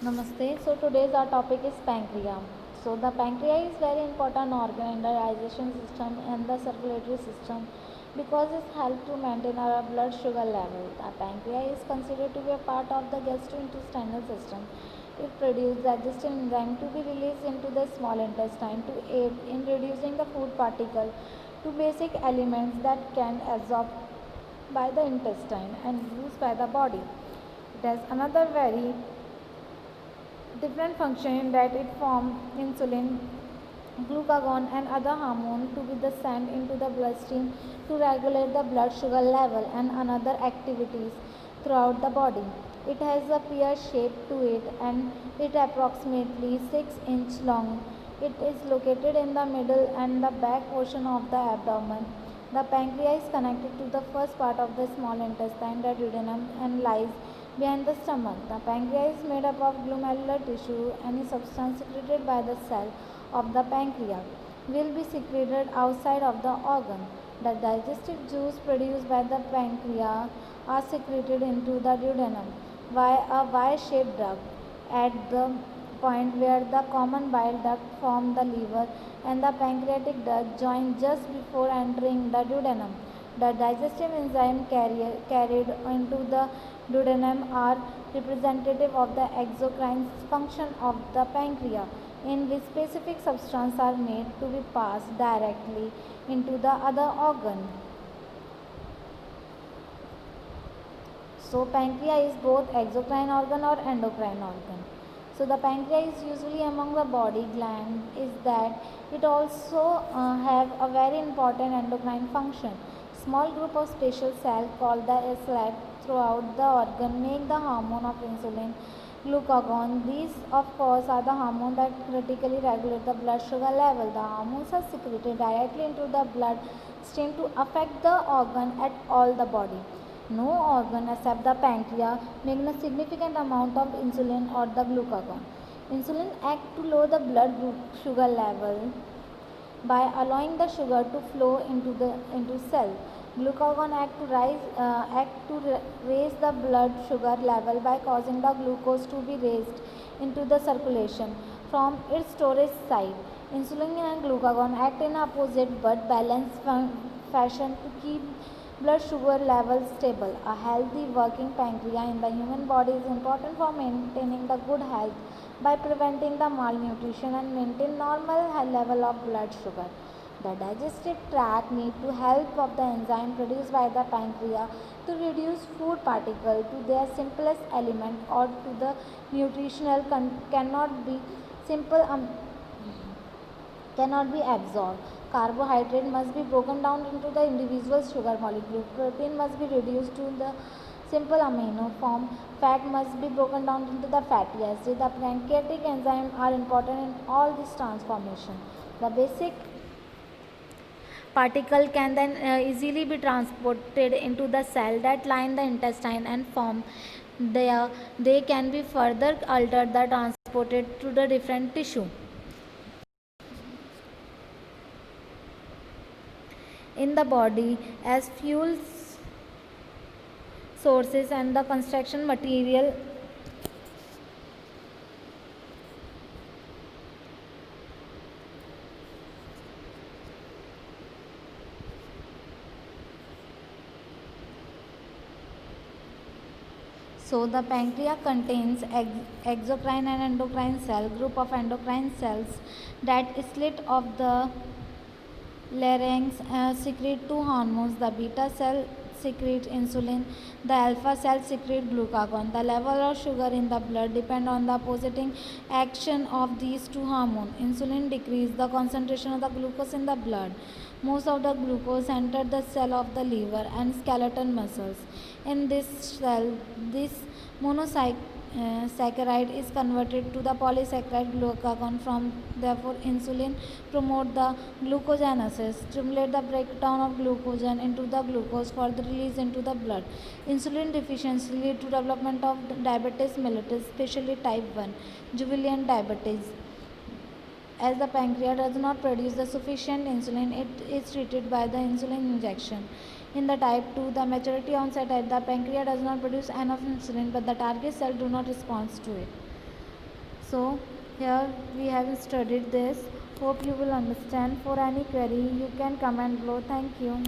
Namaste. So today's our topic is pancreas. So the pancreas is very important organ in the digestion system and the circulatory system because it helps to maintain our blood sugar level. The pancreas is considered to be a part of the gastrointestinal system. It produces digestive enzyme to be released into the small intestine to aid in reducing the food particle to basic elements that can absorb by the intestine and used by the body. It has another very different function in that it forms insulin, glucagon and other hormones to be the sent into the bloodstream to regulate the blood sugar level and another activities throughout the body. It has a pear shape to it and it approximately 6 inch long. It is located in the middle and the back portion of the abdomen. The pancreas is connected to the first part of the small intestine, the duodenum, and lies behind the stomach. The pancreas is made up of glomerular tissue. Any substance secreted by the cell of the pancreas will be secreted outside of the organ. The digestive juice produced by the pancreas are secreted into the duodenum via a Y-shaped duct at the point where the common bile duct form the liver and the pancreatic duct join just before entering the duodenum. The digestive enzyme carried into the duodenum are representative of the exocrine function of the pancreas, in which specific substances are made to be passed directly into the other organ. So pancreas is both exocrine organ or endocrine organ. So the pancreas is usually among the body gland is that it also have a very important endocrine function. Small group of special cells called the islet throughout the organ make the hormone of insulin, glucagon. These of course are the hormones that critically regulate the blood sugar level. The hormones are secreted directly into the blood stream to affect the organ at all the body. No organ except the pancreas makes a significant amount of insulin or the glucagon. Insulin acts to lower the blood sugar level by allowing the sugar to flow into cell. Glucagon act to raise the blood sugar level by causing the glucose to be raised into the circulation from its storage site. Insulin and glucagon act in opposite but balanced fashion to keep blood sugar levels stable. A healthy working pancreas in the human body is important for maintaining the good health by preventing the malnutrition and maintain normal high level of blood sugar. The digestive tract needs to help of the enzyme produced by the pancreas to reduce food particles to their simplest element or to the nutritional cannot be simple cannot be absorbed. Carbohydrate must be broken down into the individual sugar molecule. Protein must be reduced to the simple amino form. Fat must be broken down into the fatty acid. The pancreatic enzymes are important in all this transformation. The basic particle can then easily be transported into the cell that line the intestine and form there. They can be further altered the transported to the different tissue in the body as fuel sources and the construction material. So the pancreas contains exocrine and endocrine cell group of endocrine cells that slit of the larynx secrete two hormones. The beta cell secrete insulin, the alpha cell secrete glucagon. The level of sugar in the blood depend on the opposing action of these two hormones. Insulin decreases the concentration of the glucose in the blood. Most of the glucose enter the cell of the liver and skeletal muscles. In this cell, this monosaccharide is converted to the polysaccharide glucagon. From therefore, insulin promote the glucogenesis, stimulate the breakdown of glucogen into the glucose for the release into the blood. Insulin deficiency lead to development of diabetes mellitus, especially type 1, juvenile diabetes. As the pancreas does not produce the sufficient insulin, it is treated by the insulin injection. In the type 2, the maturity onset at the pancreas does not produce enough insulin, but the target cell do not respond to it. So here we have studied this. Hope you will understand. For any query you can comment below. Thank you.